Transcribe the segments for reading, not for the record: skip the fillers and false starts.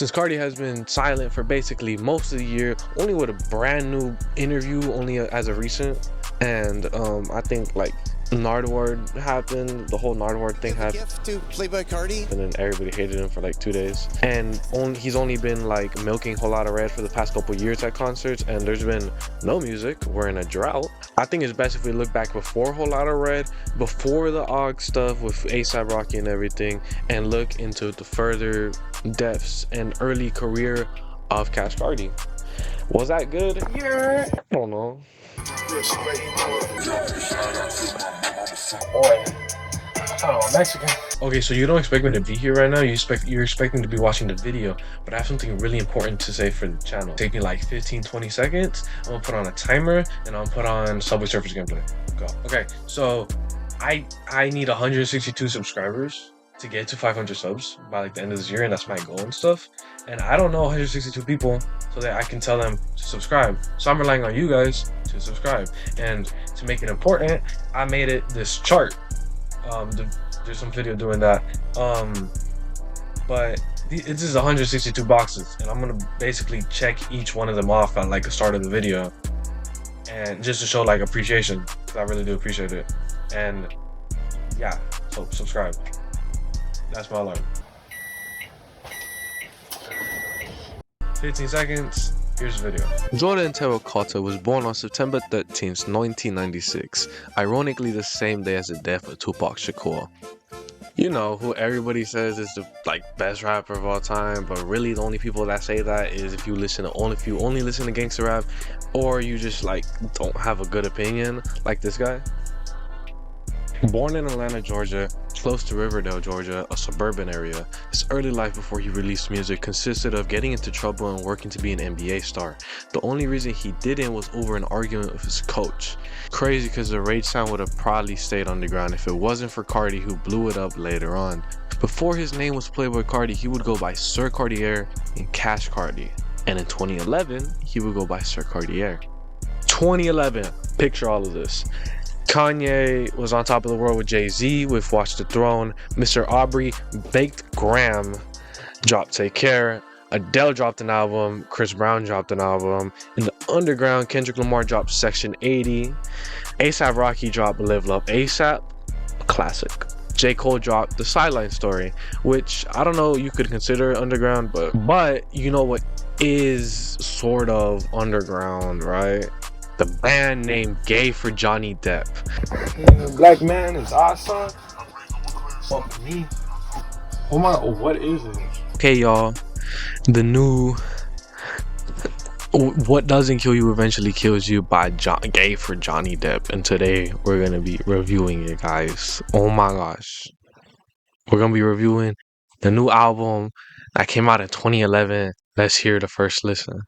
Since Carti has been silent for basically most of the year, only with a brand new interview, only as of recent, and I think like Nardwuar happened, the whole Nardwuar thing happened. Gift to Playboi Carti, and then everybody hated him for like 2 days. And he's only been like milking Whole Lotta Red for the past couple years at concerts, and there's been no music. We're in a drought. I think it's best if we look back before Whole Lotta Red, before the Og stuff with ASAP Rocky and everything, and look into the further depths and early career of Cash Carti. Was that good? Yeah, I don't know. Boy, I'm Mexican. Okay, so you don't expect me to be here right now. You're expecting to be watching the video, but I have something really important to say for the channel. Take me like 15-20 seconds. I'm gonna put on a timer and I'll put on Subway Surfers gameplay. Go. Okay, so I need 162 subscribers to get to 500 subs by like the end of this year, and that's my goal and stuff. And I don't know 162 people so that I can tell them to subscribe. So I'm relying on you guys to subscribe. And to make it important, I made it this chart. There's some video doing that. But this is 162 boxes, and I'm gonna basically check each one of them off at like the start of the video, and just to show like appreciation, because I really do appreciate it. And yeah, so subscribe. That's my alarm. 15 seconds. Here's the video. Jordan Terrell Carter was born on September 13th, 1996. Ironically, the same day as the death of Tupac Shakur. You know, who everybody says is the best rapper of all time, but really the only people that say that is if you only listen to gangster rap, or you just like don't have a good opinion, like this guy. Born in Atlanta, Georgia, close to Riverdale, Georgia, a suburban area, his early life before he released music consisted of getting into trouble and working to be an NBA star. The only reason he didn't was over an argument with his coach. Crazy, because the rage sound would have probably stayed underground if it wasn't for Carti, who blew it up later on. Before his name was Playboi Carti, he would go by Sir Cartier and Cash Carti. And in 2011, he would go by Sir Cartier. 2011, picture all of this. Kanye was on top of the world with Jay-Z with Watch the Throne. Mr. Aubrey Baked Graham dropped Take Care. Adele dropped an album. Chris Brown dropped an album. In the underground, Kendrick Lamar dropped Section 80. ASAP Rocky dropped Live Love ASAP, a classic. J. Cole dropped The Sideline Story, which I don't know you could consider underground, but you know what is sort of underground, right? The band named Gay for Johnny Depp. Black man is awesome. Fuck me. Oh my, what is it? Okay, y'all. The new What Doesn't Kill You Eventually Kills You by Gay for Johnny Depp. And today we're gonna be reviewing it, guys. Oh my gosh. We're gonna be reviewing the new album that came out in 2011. Let's hear the first listen.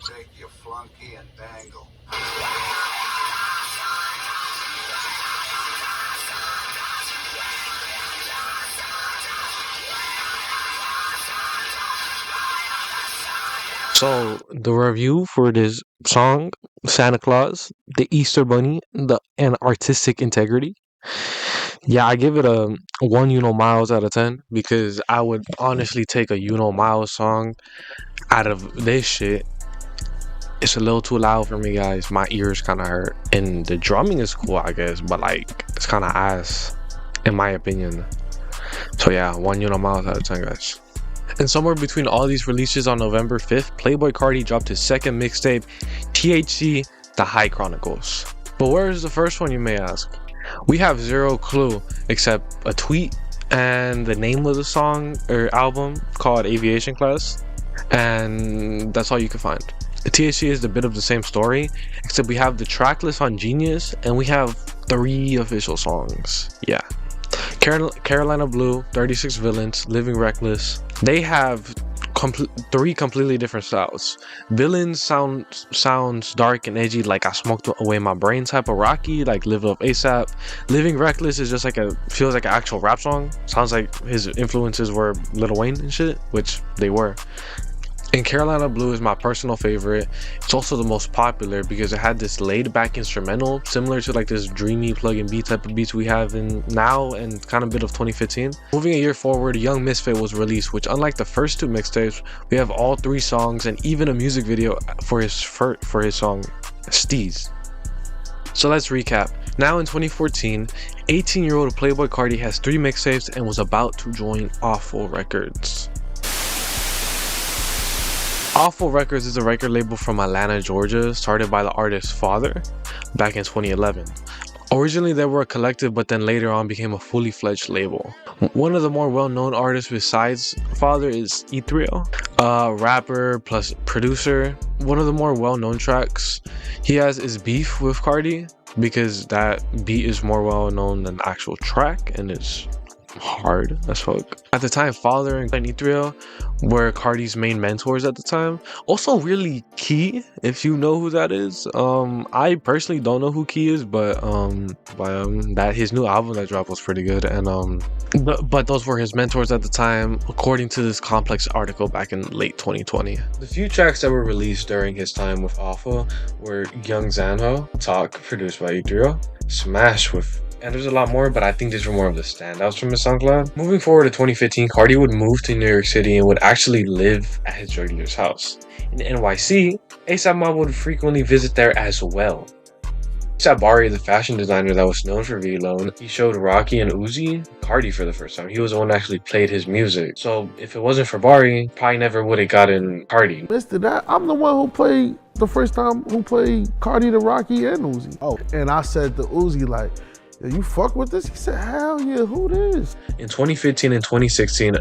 Take your flunky and bangle. So the review for this song, Santa Claus, the Easter Bunny, and artistic integrity. Yeah, I give it a 1 Miles out of 10, because I would honestly take a Miles song out of this shit. It's a little too loud for me, guys. My ears kind of hurt. And the drumming is cool, I guess, but like it's kind of ass in my opinion. So yeah, 1 Miles out of 10, guys. And somewhere between all these releases on November 5th, Playboi Carti dropped his second mixtape, THC, The High Chronicles. But where is the first one, you may ask? We have zero clue except a tweet and the name of the song or album called Aviation Class, and that's all you can find. THC is a bit of the same story, except we have the track list on Genius and we have 3 official songs. Yeah. Carolina Blue, 36 Villains, Living Reckless. They have 3 completely different styles. Villains sounds dark and edgy, like I smoked away my brain type of Rocky, like Live Up ASAP. Living Reckless is just like feels like an actual rap song. Sounds like his influences were Lil Wayne and shit, which they were. And Carolina Blue is my personal favorite. It's also the most popular because it had this laid back instrumental similar to like this dreamy plug and beat type of beats we have in now and kind of bit of 2015. Moving a year forward, Young Misfit was released, which unlike the first two mixtapes, we have all 3 songs and even a music video for his song Steez. So let's recap. Now in 2014, 18-year-old Playboi Carti has 3 mixtapes and was about to join Awful Records. Awful Records is a record label from Atlanta, Georgia, started by the artist's father back in 2011. Originally they were a collective, but then later on became a fully fledged label. One of the more well-known artists besides father is Ethereal, a rapper plus producer. One of the more well-known tracks he has is Beef with Carti, because that beat is more well-known than the actual track and it's hard as fuck. At the time, Father and Ethereal were Carti's main mentors at the time. Also really Key, if you know who that is. I personally don't know who Key is, but that his new album that dropped was pretty good, and but those were his mentors at the time, according to this Complex article back in late 2020. The few tracks that were released during his time with Awful were Young Zanho, Talk, produced by Ethereal, Smash with, and there's a lot more, but I think these were more of the standouts from his SoundCloud. Moving forward to 2015, Carti would move to New York City and would actually live at his drug dealer's house. In NYC, A$AP Mob would frequently visit there as well. A$AP Bari, the fashion designer that was known for V-Lone, he showed Rocky and Uzi Carti for the first time. He was the one that actually played his music. So if it wasn't for Bari, probably never would have gotten Carti. Listen, that I'm the one who played the first time who played Carti to Rocky and Uzi. Oh, and I said to Uzi like, you fuck with this? He said, hell yeah, who this? In 2015 and 2016,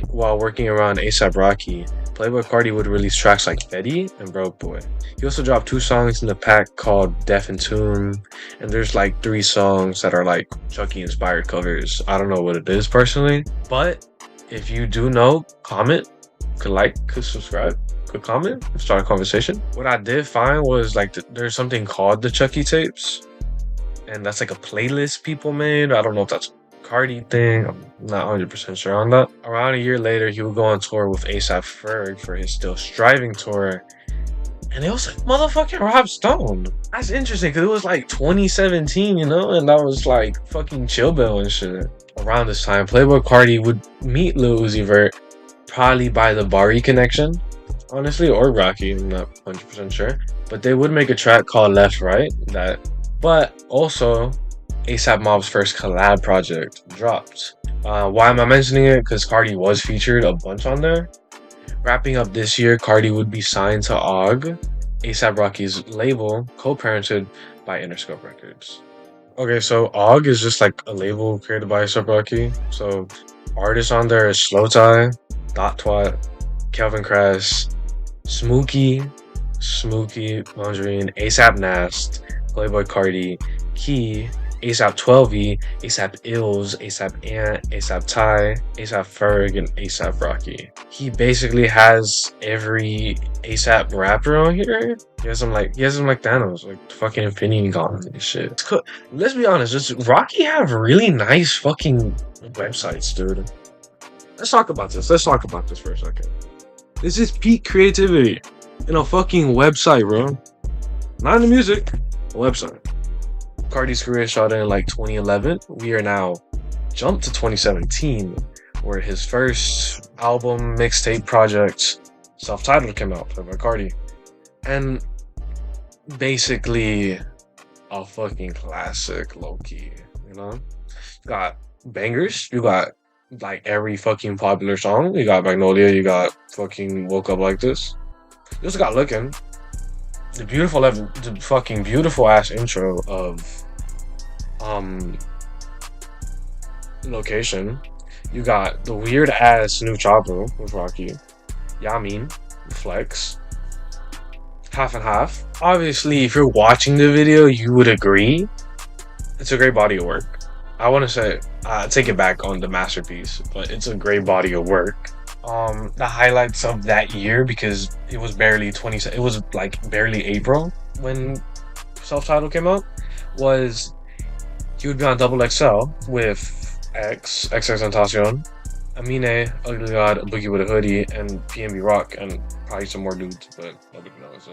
while working around A$AP Rocky, Playboi Carti would release tracks like Fetty and Broke Boy. He also dropped 2 songs in the pack called Deaf and Tune, and there's like 3 songs that are like Chucky inspired covers. I don't know what it is personally, but if you do know, comment, could like, could subscribe, could comment, start a conversation. What I did find was like there's something called the Chucky tapes, and that's like a playlist people made. I don't know if that's a Carti thing. I'm not 100% sure on that. Around a year later, he would go on tour with A$AP Ferg for his Still Striving tour. And it was like motherfucking Rob Stone. That's interesting because it was like 2017, you know? And that was like fucking Chill Bill and shit. Around this time, Playboi Carti would meet Lil Uzi Vert, probably by the Bari connection, honestly, or Rocky. I'm not 100% sure. But they would make a track called Left Right but also A$AP Mob's first collab project dropped. Why am I mentioning it? Because Carti was featured a bunch on there. Wrapping up this year, Carti would be signed to OG, A$AP Rocky's label, co-parented by Interscope Records. Okay, so OG is just like a label created by A$AP Rocky. So artists on there is Slow Tie, Dot Twat, Kelvin Crass, Smokey, Laundrine, A$AP Nast, Playboi Carti, Key, A$AP 12E, A$AP Ills, A$AP Ant, A$AP Ty, A$AP Ferg, and A$AP Rocky. He basically has every A$AP rapper on here. He has them like Thanos, like fucking Infinity Gauntlet and shit. Let's be honest, just Rocky have really nice fucking websites, dude. Let's talk about this for a second. This is peak creativity in a fucking website, bro. Not in the music. Website. Carti's career started in like 2011. We are now jumped to 2017, where his first album mixtape project, self-titled, came out by Carti, and basically a fucking classic, low-key. You know, you got bangers. You got like every fucking popular song. You got Magnolia. You got fucking Woke Up Like This. You also got Lookin'. The fucking beautiful ass intro of Location. You got the weird ass New Chopper with Rocky, Yamin, Flex, Half and Half. Obviously, if you're watching the video, you would agree it's a great body of work. I want to say, take it back on the masterpiece, but it's a great body of work. The highlights of that year, because it was barely April when self-titled came out, was he would be on Double XL with XXXTentacion, Amine, Ugly God, Boogie with a Hoodie, and PNB Rock, and probably some more dudes, but nobody knows.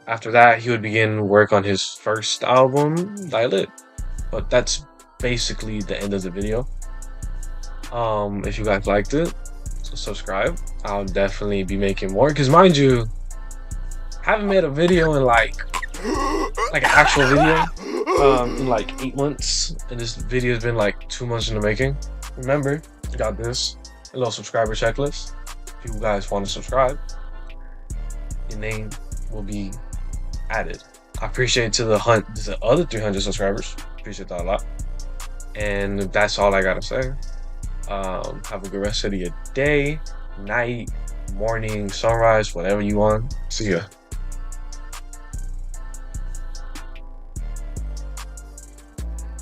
After that, he would begin work on his first album, Die Lit. But that's basically the end of the video. If you guys liked it, subscribe. I'll definitely be making more. Cause mind you, I haven't made a video in like an actual video in like 8 months, and this video has been like 2 months in the making. Remember, you got this a little subscriber checklist. If you guys want to subscribe, your name will be added. I appreciate to the other 300 subscribers. Appreciate that a lot. And that's all I gotta say. Have a good rest of your day, night, morning, sunrise, whatever you want. See ya.